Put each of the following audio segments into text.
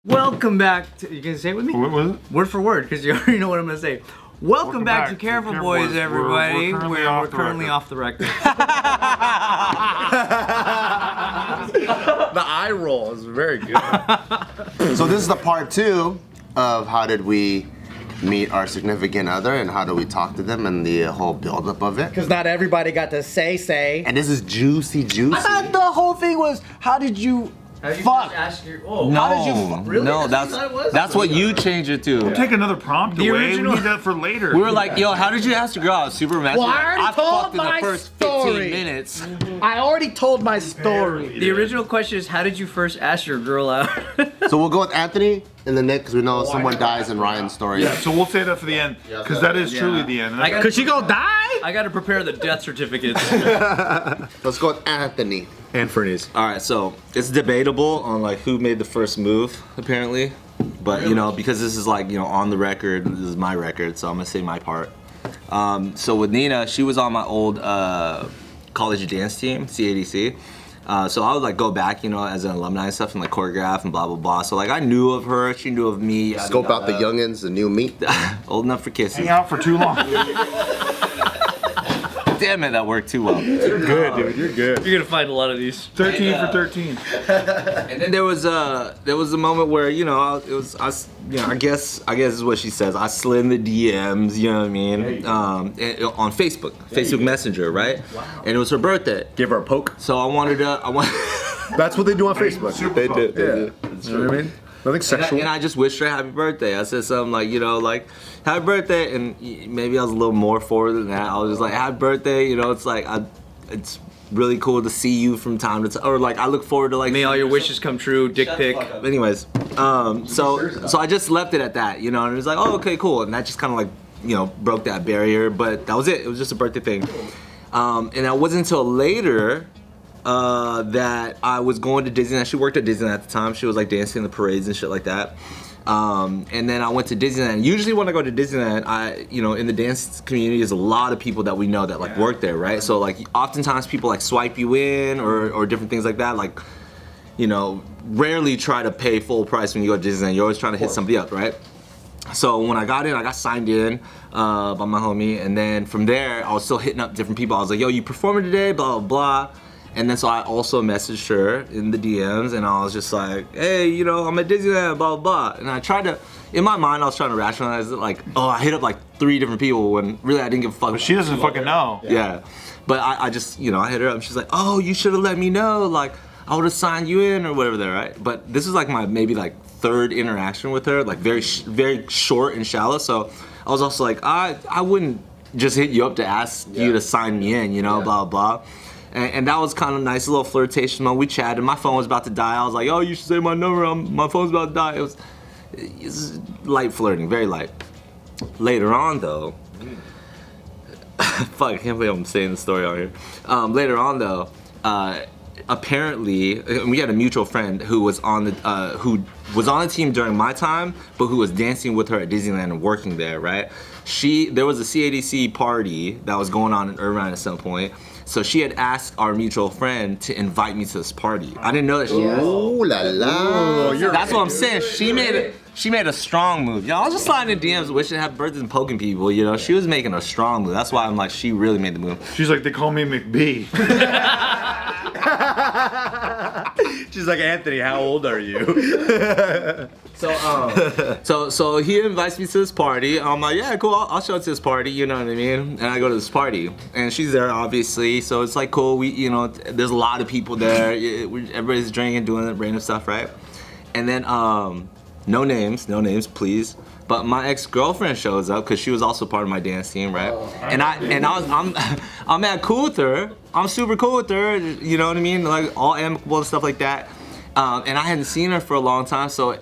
Welcome back to, you can say it with me? What was it? Word for word, because you already know what I'm going to say. Welcome back to Careful Boys, everybody. We're currently off the record. The eye roll is very good. So this is the part 2 of how did we meet our significant other and how do we talk to them and the whole buildup of it. Because not everybody got to say. And this is juicy. I thought the whole thing was, how did you fuck? Oh, how did you really? No, that's what you changed it to. Take another prompt away. We need that for later. We were like, yo, how did you ask your girl out? Super messy. Well, I already told fucked in my the first story. 15 minutes. I already told my story. The original question is, how did you first ask your girl out? So we'll go with Anthony in the Nick because we know someone dies in Ryan's story. Yeah, so we'll say that for the end because that is truly the end. Could she go die? I got to prepare the death certificates. Let's go with Anthony. And Fernie's. All right, so it's debatable on like who made the first move, apparently. But you know, because this is like, you know, on the record, this is my record, so I'm gonna say my part. So with Nina, she was on my old college dance team, CADC. So I would like go back, you know, as an alumni and stuff and like choreograph and blah blah blah. So like I knew of her, she knew of me. Scope out the youngins, the new meat. Old enough for kissing. Hang out for too long. Damn it, that worked too well. You're good, dude. You're good. You're gonna find a lot of these. 13 for 13. And then there was a moment where, you know, I guess is what she says. I slid in the DMs, you know what I mean, on Facebook Messenger, right? Wow. And it was her birthday. Give her a poke. So I wanted to. That's what they do on Facebook. They do. Yeah. That's you know what I mean? Nothing sexual. And I just wished her happy birthday. I said something like, you know, like, happy birthday, and maybe I was a little more forward than that. I was just like, happy birthday, you know, it's like, it's really cool to see you from time to time, or like, I look forward to like. May all your wishes come true, dick pic. Anyways, so I just left it at that, you know, and it was like, oh, okay, cool, and that just kind of like, you know, broke that barrier, but that was it. It was just a birthday thing, and that wasn't until later. That I was going to Disneyland. She worked at Disneyland at the time. She was like dancing in the parades and shit like that. And then I went to Disneyland. Usually when I go to Disneyland, you know, in the dance community, there's a lot of people that we know that like work there, right? So like oftentimes people like swipe you in or different things like that. Like, you know, rarely try to pay full price when you go to Disneyland. You're always trying to hit somebody up, right? So when I got in, I got signed in by my homie. And then from there, I was still hitting up different people. I was like, yo, you performing today? Blah, blah, blah. And then so I also messaged her in the DMs and I was just like, hey, you know, I'm at Disneyland, blah, blah, blah. And I tried to, in my mind, I was trying to rationalize it like, oh, I hit up like 3 different people when really I didn't give a fuck. But she doesn't fucking know. Yeah. But I just, you know, I hit her up and she's like, oh, you should have let me know. Like, I would have signed you in or whatever there, right? But this is like my maybe like 3rd interaction with her, like very short and shallow. So I was also like, I wouldn't just hit you up to ask you to sign me in, you know, blah, blah. And that was kind of nice, a little flirtation. We chatted. My phone was about to die. I was like, "Oh, you should say my number. My phone's about to die." It was light flirting, very light. Later on, though, fuck, I can't believe I'm saying the story out here. Later on, though, apparently we had a mutual friend who was on the team during my time, but who was dancing with her at Disneyland and working there. Right? There was a CADC party that was going on in Irvine at some point. So she had asked our mutual friend to invite me to this party. I didn't know that she asked. Ooh la la. That's what I'm saying. She made a strong move. Y'all, I was just sliding in DMs, wishing happy birthdays and poking people. You know, she was making a strong move. That's why I'm like, she really made the move. She's like, they call me McB. She's like, Anthony, how old are you? So he invites me to this party. I'm like, yeah, cool. I'll show up to this party. You know what I mean? And I go to this party, and she's there, obviously. So it's like cool. You know, there's a lot of people there. Everybody's drinking, doing random stuff, right? And then no names, please. But my ex-girlfriend shows up because she was also part of my dance team, right? I'm at cool with her. I'm super cool with her. You know what I mean? Like all amicable and stuff like that. And I hadn't seen her for a long time, so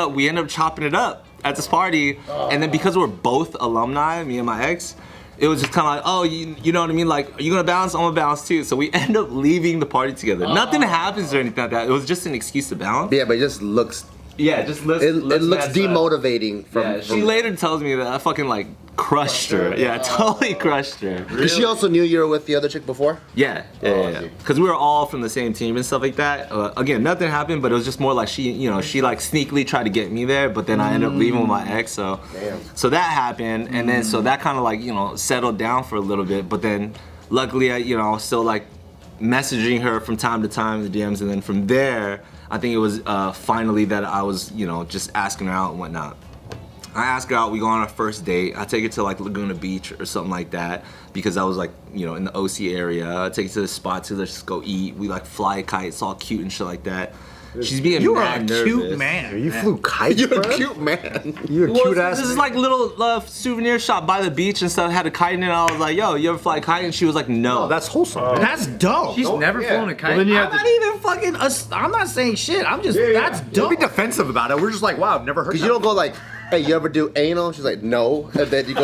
we end up chopping it up at this party. And then because we're both alumni, me and my ex, it was just kind of like, oh, you know what I mean? Like, are you gonna bounce? I'm gonna bounce too. So we end up leaving the party together. Nothing happens or anything like that. It was just an excuse to bounce. Yeah, but it just looks Yeah, just looks. It looks messed up. demotivating. Yeah, she later tells me that I fucking like crushed her. Yeah, totally crushed her. Because she also knew you were with the other chick before? Yeah. Because we were all from the same team and stuff like that. Again, nothing happened, but it was just more like she like sneakily tried to get me there, but then I ended up leaving with my ex. So that happened, and then so that kind of like settled down for a little bit. But then luckily, I was still like messaging her from time to time in the DMs, and then from there, I think it was finally that I was just asking her out and whatnot. I ask her out, we go on our first date. I take her to like Laguna Beach or something like that because I was like, in the OC area. I take her to the spot to let's just go eat. We like fly a kite, it's all cute and shit like that. She's being mad nervous. You are a cute man. You flew kites, You're bro? a cute man. You're a cute ass. This is like little souvenir shop by the beach and stuff. Had a kite in it. I was like, yo, you ever fly a kite? And she was like, no. Oh, that's wholesome. That's dope. She's never flown a kite. Well, then you I'm have not even fucking. I'm not saying shit. I'm just. That's Don't dope. be defensive about it. We're just like, wow, I've never heard. Because you don't go like, hey, you ever do anal? She's like, no. And then you go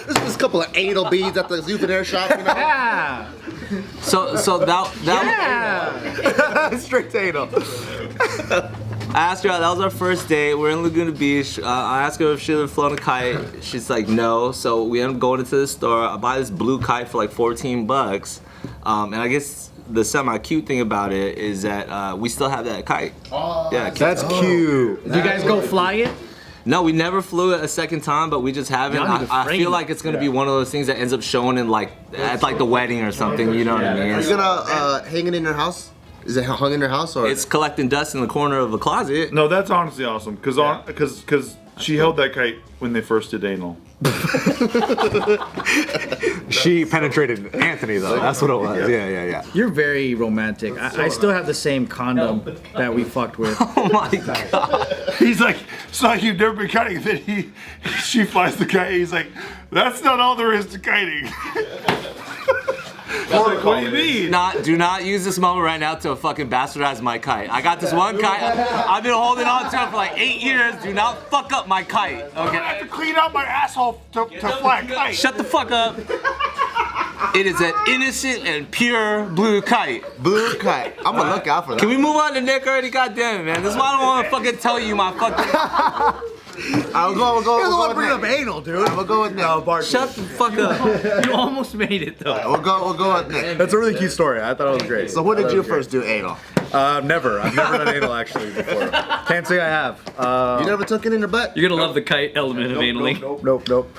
there's just a couple of anal beads at the souvenir shop, Yeah. So that Yeah. strict anal. I asked her out. That was our first date. We're in Laguna Beach. I asked her if she ever flown a kite. She's like, no. So we end up going into the store. I buy this blue kite for like $14. And I guess the semi-cute thing about it is that we still have that kite. Yeah, That's cute. Did you guys go fly it? No, we never flew it a second time, but we just haven't. Y'all need to I frame feel it. like it's gonna be one of those things that ends up showing in like at like the wedding or something. You know what I mean? Are you gonna hang it in your house? Is it hung in your house or? It's collecting dust in the corner of a closet. No, that's honestly awesome. Because she held that kite when they first did anal. She penetrated Anthony though. That's what it was. Yeah. You're very romantic. I still have the same condom that we fucked with. Oh my god! He's like, it's like you've never been kiting. Then she flies the kite. He's like, that's not all there is to kiting. What do you mean? Do not use this moment right now to fucking bastardize my kite. I got this one kite. I've been holding on to it for like 8 years. Do not fuck up my kite. I Okay. have to clean out my asshole to fly a kite. Shut the fuck up. It is an innocent and pure blue kite. Blue kite. I'm gonna look out for that. Can we move on to Nick already? God damn it, man. This is why I don't want to fucking tell you my fucking. I'll go. You're the one with bringing Nick. up anal, dude. We'll go with Nick. No, Bart. Shut the fuck up. You almost made it though. We'll go with Nick. That's a really cute story. I thought it was great. So when did you first do anal? Never. I've never done anal actually before. Can't say I have. You never took it in your butt? You're gonna love the kite element of analing. Nope.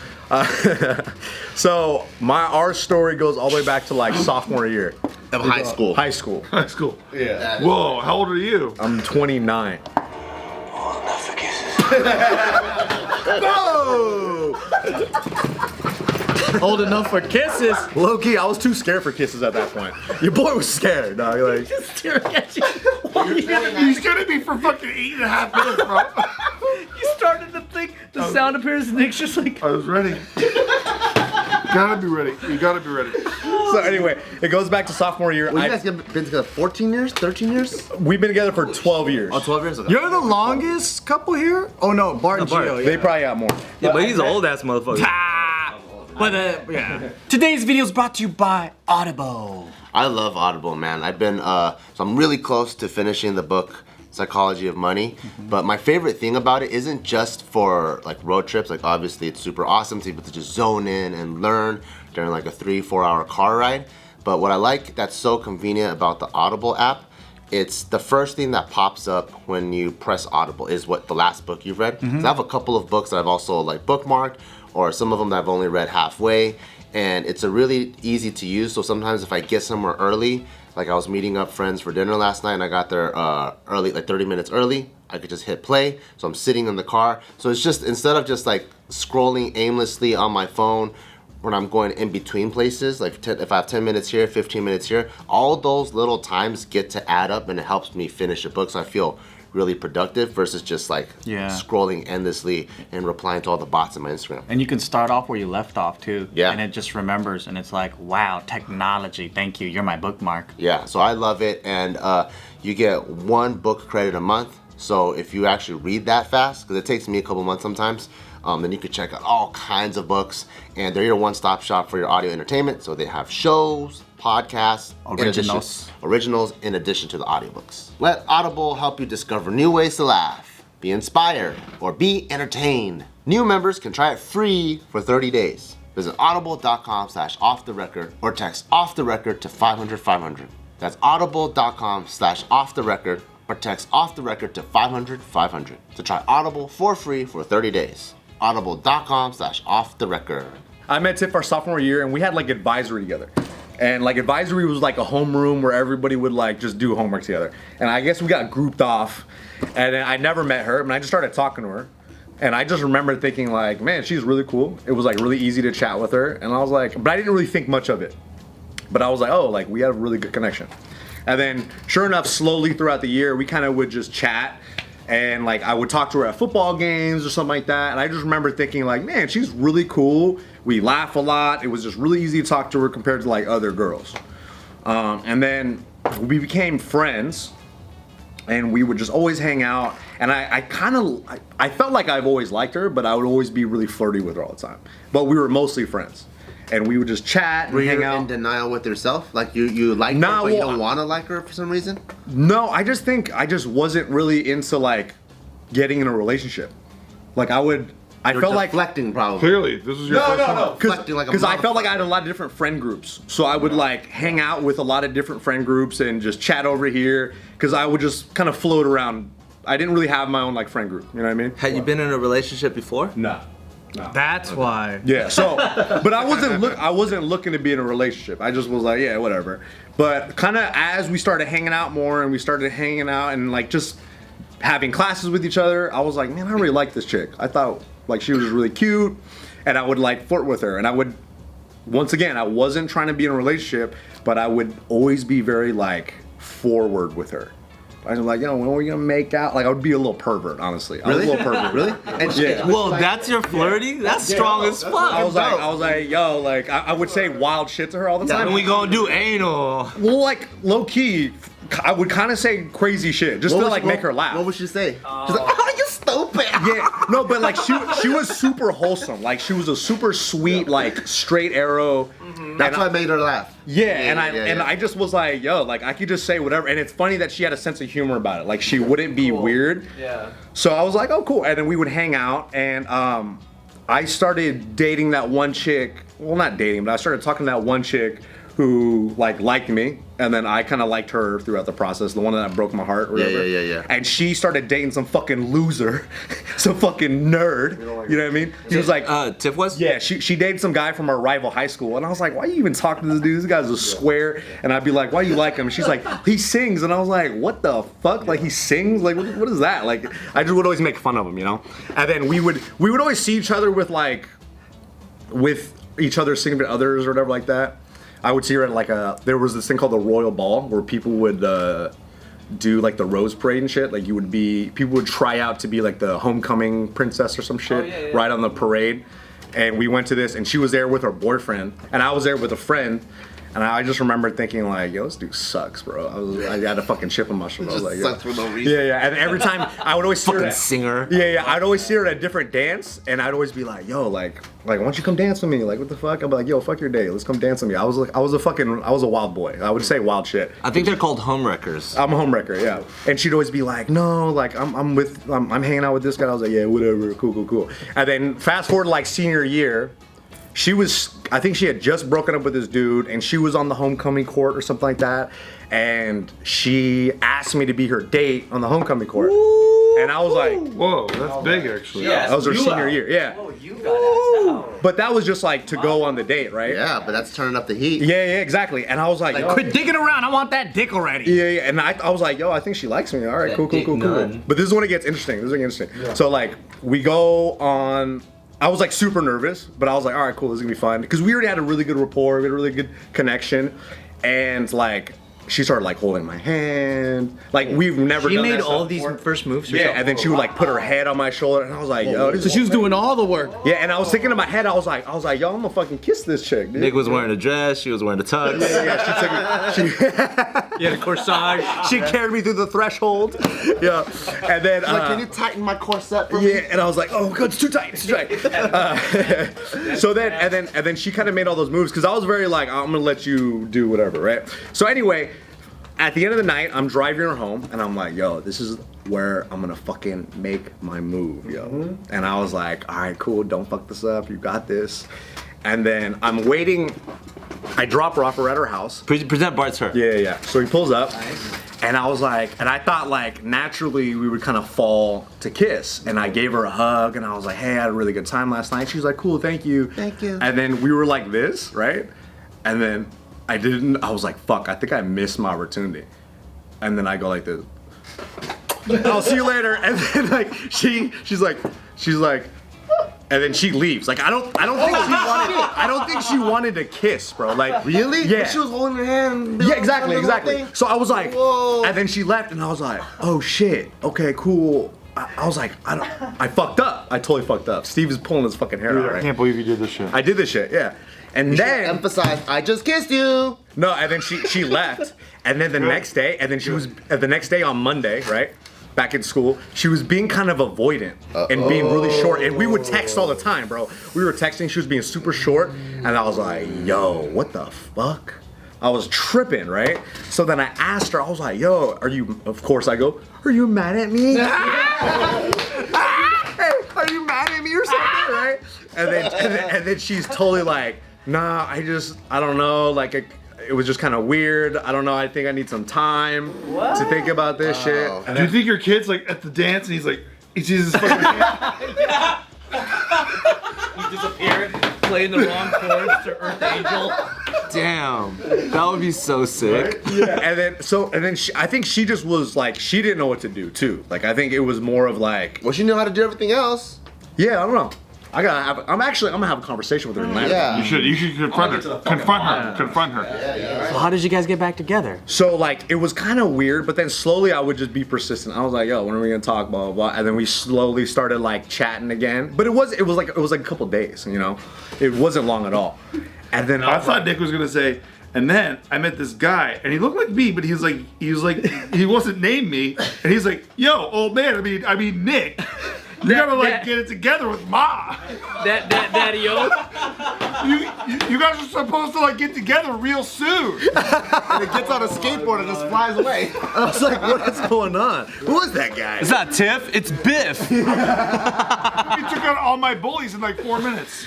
So our story goes all the way back to like sophomore year. Of high school. High school. High school. Yeah. Whoa, how old are you? I'm 29. Old enough for kisses. Low key, I was too scared for kisses at that point. Your boy was scared, dog. Like, Staring at you. He's gonna be for fucking 8.5 minutes, bro. You started to think the sound appears and Nick's just like. I was ready. Gotta be ready. You gotta be ready. so anyway, it goes back to sophomore year. Well, you guys have been together 14 years? 13 years? We've been together for 12 years. Oh, 12 years? Okay. You're the longest couple here? Oh no, Bart and Gio. They probably got more. Yeah, but he's an old ass motherfucker. But yeah. Today's video is brought to you by Audible. I love Audible, man. I've been, so I'm really close to finishing the book, Psychology of Money. But my favorite thing about it isn't just for like road trips. Like obviously it's super awesome to be able to just zone in and learn during like a 3-4 hour car ride. But what I like that's so convenient about the Audible app, it's the first thing that pops up when you press Audible is what the last book you've read. So I have a couple of books that I've also like bookmarked, or some of them that I've only read halfway. And it's a really easy to use. So sometimes if I get somewhere early, like I was meeting up friends for dinner last night and I got there early, like 30 minutes early, I could just hit play. So I'm sitting in the car. So it's just, instead of just like scrolling aimlessly on my phone when I'm going in between places, like if I have 10 minutes here, 15 minutes here, all those little times get to add up and it helps me finish a book. So I feel really productive versus just like scrolling endlessly and replying to all the bots in my Instagram. And you can start off where you left off too. Yeah. And it just remembers and it's like, wow, technology, thank you, you're my bookmark. Yeah, so I love it, and you get 1 book credit a month. So if you actually read that fast, because it takes me a couple months sometimes, then you can check out all kinds of books, and they're your one-stop shop for your audio entertainment. So they have shows, podcasts, Originals. originals in addition to the audiobooks. Let Audible help you discover new ways to laugh. be inspired, or be entertained. New members can try it free for 30 days. Visit audible.com/offtherecord or text off the record to 500-500. That's audible.com/offtherecord or text off the record to 500-500 to try Audible for free for 30 days. Audible.com/offtherecord. I met Tiff our sophomore year, and we had like advisory together. And like advisory was like a homeroom where everybody would like just do homework together. And I guess we got grouped off, and then I never met her, and I just started talking to her. And I just remember thinking like, man, she's really cool. It was like really easy to chat with her. And I was like, but I didn't really think much of it. But I was like, oh, like we had a really good connection. And then sure enough, slowly throughout the year, we kind of would just chat. And like I would talk to her at football games or something like that. And I just remember thinking like, man, she's really cool. We laugh a lot. It was just really easy to talk to her compared to like other girls. And then we became friends. And we would just always hang out, and I felt like I've always liked her, but I would always be really flirty with her all the time. But we were mostly friends, and we would just chat and hang out. In denial with yourself? Like you like her, but you don't want to like her for some reason? No, I just think I just wasn't really into like getting in a relationship. Like I felt like deflecting probably. Clearly, this is your first time. Because I felt like I had a lot of different friend groups. So I would like hang out with a lot of different friend groups and just chat over here. Because I would just kind of float around. I didn't really have my own like friend group. You know what I mean? Had you been in a relationship before? No. That's why. Yeah. So, but I wasn't looking to be in a relationship. I just was like, yeah, whatever. But kind of as we started hanging out more and we started hanging out and like just having classes with each other, I was like, man, I really like this chick. I thought like she was just really cute, and I would like flirt with her, and I would. Once again, I wasn't trying to be in a relationship, but I would always be very like forward with her. I was like, yo, when are we gonna make out? Like I would be a little pervert, honestly. I was a little pervert. Really? And Yeah. Well, that's your flirting? That's strong as fuck. I was like, yo, like I would say wild shit to her all the time. And we gonna do anal. Well, like low key, I would kind of say crazy shit just to like make her laugh. What would she say? She's like, oh, you stupid. Yeah, no, but like she was super wholesome. Like she was a super sweet, like straight arrow. That's why I made her laugh. Yeah, and I just was like, yo, like I could just say whatever. And it's funny that she had a sense of humor about it. Like she wouldn't be weird. Yeah. So I was like, oh, cool. And then we would hang out, and I started dating that one chick. Well, not dating, but I started talking to that one chick who like liked me, and then I kind of liked her throughout the process, the one that broke my heart or whatever. Yeah. And she started dating some fucking loser, some fucking nerd, you know what I mean? He was like, Tiff was? yeah, she dated some guy from our rival high school, and I was like, why are you even talking to this dude? This guy's a square. And I'd be like, why do you like him? And she's like, he sings. And I was like, what the fuck? Like he sings? Like what is that? Like I just would always make fun of him, you know? And then we would always see each other with each other's significant others or whatever like that. I would see her at like there was this thing called the Royal Ball where people would do like the Rose Parade and shit. Like people would try out to be like the homecoming princess or some shit right on the parade. And we went to this, and she was there with her boyfriend, and I was there with a friend. And I just remember thinking like, yo, this dude sucks, bro. I had a fucking chip on my shoulder. I was like, sucks for no reason. Yeah. And every time I would always see her Fucking singer. Yeah. I'd always see her at a different dance, and I'd always be like, yo, like, why don't you come dance with me? Like, what the fuck? I'd be like, yo, fuck your day. Let's come dance with me. I was a wild boy. I would say wild shit. I think they're called homewreckers. I'm a homewrecker, yeah. And she'd always be like, no, like I'm hanging out with this guy. I was like, yeah, whatever, cool. And then fast forward to like senior year. I think she had just broken up with this dude, and she was on the homecoming court or something like that, and she asked me to be her date on the homecoming court. Woo! And I was like, whoa, that's big actually. Yeah, that was her senior year, yeah. Oh, you got asked. But that was just like to go on the date, right? Yeah, but that's turning up the heat. Yeah, exactly. And I was like, yo, Quit digging around. I want that dick already. Yeah. And I was like, yo, I think she likes me. All right, cool. But this is when it gets interesting. Yeah. So like, we go on. I was like super nervous, but I was like, all right, cool, this is gonna be fun. Because we already had a really good rapport, we had a really good connection. And like, she started like holding my hand. Like we've never She done made that all stuff these before. first moves. Yeah, and then she would like put her head on my shoulder, and I was like, yo, this So is she was doing all the work. yeah. And I was thinking in my head, I was like, yo, I'm gonna fucking kiss this chick, dude. Nick was wearing a dress, she was wearing a tux. Yeah, she took me. Yeah, the corsage. She carried me through the threshold. Yeah, and then Like, can you tighten my corset for me? yeah, and I was like, oh god, it's too tight. So then she kind of made all those moves because I was very like, I'm gonna let you do whatever, right? So anyway, at the end of the night, I'm driving her home, and I'm like, yo, this is where I'm gonna fucking make my move, yo. And I was like, all right, cool, don't fuck this up, you got this. And then I'm waiting, I drop her off at her house. Present Bart, sir. Yeah. So he pulls up, and I was like, and I thought like naturally we would kind of fall to kiss. And I gave her a hug, and I was like, hey, I had a really good time last night. She was like, cool, thank you. Thank you. And then we were like this, right? And then I was like, fuck, I think I missed my opportunity. And then I go like this. I'll see you later. And then like she's like, and then she leaves. Like I don't think she wanted to kiss, bro. Like Really? Yeah. She was holding her hand. Yeah, exactly. Thing. So I was like, Whoa. and then she left, and I was like, oh shit, okay, cool. I was like, I fucked up. I totally fucked up. Steve is pulling his fucking hair out. I Right? can't believe you did this shit. I did this shit, yeah. And then Emphasize, I just kissed you. no, and then she left, and then the next day, and then she was the next day on Monday, right? Back in school, she was being kind of avoidant and being really short. And we would text all the time, bro. We were texting, she was being super short, and I was like, yo, what the fuck? I was tripping, right? So then I asked her, I was like, yo, of course I go, are you mad at me? Hey, are you mad at me or something, right? And then she's totally like, nah, I don't know, like it was just kind of weird. I don't know. I think I need some time to think about this shit. Do you think your kid's like at the dance and he's like, he sees his fucking hand? He disappeared, playing the wrong chords to Earth Angel. Damn, that would be so sick. Yeah. And then I think she just was like, she didn't know what to do too. Like I think it was more of like, Well, she knew how to do everything else. yeah, I don't know. I'm gonna have a conversation with her tonight. Yeah. You should confront her. Confront her. So how did you guys get back together? So like it was kind of weird, but then slowly I would just be persistent. I was like, yo, when are we gonna talk? Blah blah blah. And then we slowly started like chatting again. But it was like a couple days, you know. It wasn't long at all. And then I thought Nick was gonna say, and then I met this guy, and he looked like me, but he wasn't named me, and he's like, yo, old man, I mean Nick. You gotta get it together with Ma. That Daddy-o. You guys are supposed to like get together real soon. And it gets on a skateboard and just flies away. I was like, what is going on? Who is that guy? It's not Tiff, it's Biff. He took out all my bullies in like 4 minutes.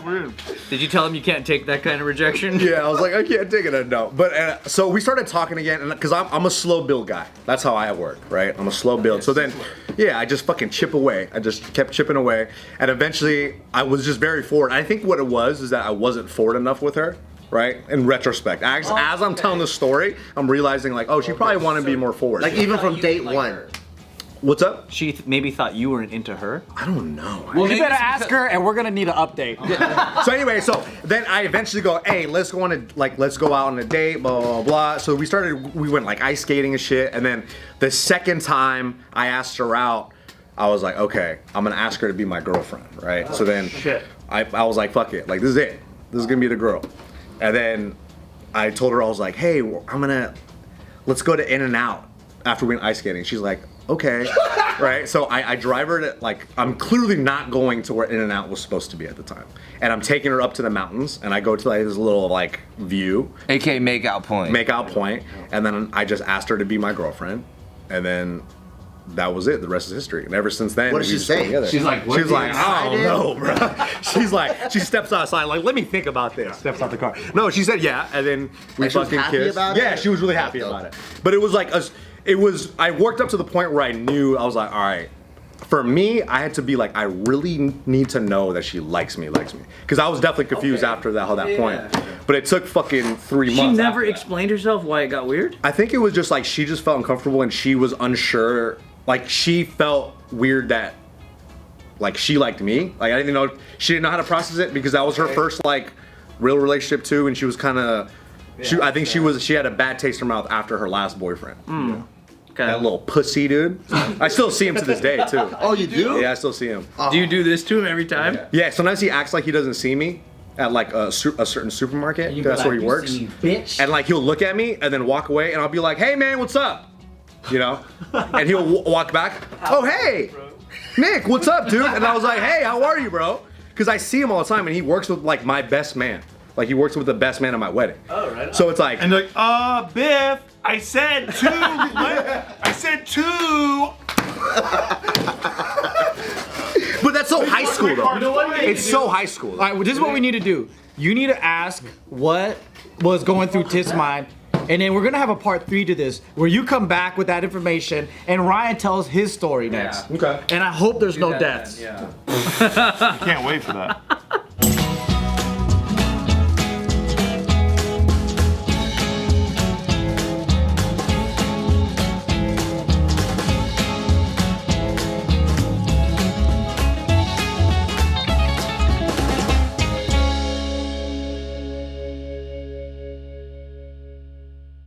Weird. Did you tell him you can't take that kind of rejection? Yeah, I was like, I can't take it. No, but so we started talking again, and because I'm a slow build guy. That's how I work, right? I'm a slow build. So then, yeah, I just fucking chip away. I just kept chipping away, and eventually, I was just very forward. I think what it was is that I wasn't forward enough with her, right? In retrospect, as I'm telling the story, I'm realizing like, oh, she probably wanted to be more forward. Like even from date one. What's up? She maybe thought you weren't into her. I don't know. Well, you better ask her, and we're gonna need an update. So anyway, so then I eventually go, hey, let's go out on a date, blah, blah, blah. So we went like ice skating and shit. And then the second time I asked her out, I was like, okay, I'm gonna ask her to be my girlfriend, right? So then I was like, fuck it, like this is it. This is gonna be the girl. And then I told her, I was like, hey, let's go to In-N-Out after we went ice skating. She's like, okay, right? So I drive her to, like, I'm clearly not going to where In-N-Out was supposed to be at the time. And I'm taking her up to the mountains, and I go to like this little like view. AKA makeout point. And then I just asked her to be my girlfriend. And then that was it. The rest is history. And ever since then, What did she say? She's like, I don't know, bro. She's like, she steps outside, like, let me think about this. Steps out the car. No, she said yeah, and then we And she was fucking happy kissed. about it? Yeah, she was really happy about it. But it was like I worked up to the point where I knew, I was like, all right. For me, I had to be like, I really need to know that she likes me. Because I was definitely confused after that point. But it took fucking 3 months. She never explained herself why it got weird? I think it was just like she just felt uncomfortable and she was unsure. Like she felt weird that like she liked me. Like I didn't know, she didn't know how to process it because that was her first like real relationship too, and she was kind of, I think she had a bad taste in her mouth after her last boyfriend. Okay. That little pussy dude. I still see him to this day too. Oh, you do? Yeah, I still see him. Do you do this to him every time? Yeah, sometimes he acts like he doesn't see me at like a certain supermarket. That's where he works. And like he'll look at me and then walk away, and I'll be like, "Hey man, what's up?" You know? And he'll walk back. "Oh hey, Nick, what's up, dude?" And I was like, "Hey, how are you, bro?" Because I see him all the time, and he works with like my best man. Like he works with the best man at my wedding. Oh, right. So it's like, And they're like, Biff, I said 2. What? I said 2. but that's so high school though. You know what? It's so high school. All right, well, this is what we need to do. You need to ask what was going through Tiff's mind, and then we're gonna have a part 3 to this, where you come back with that information, and Ryan tells his story next. Okay. And I hope there's no deaths. I can't wait for that.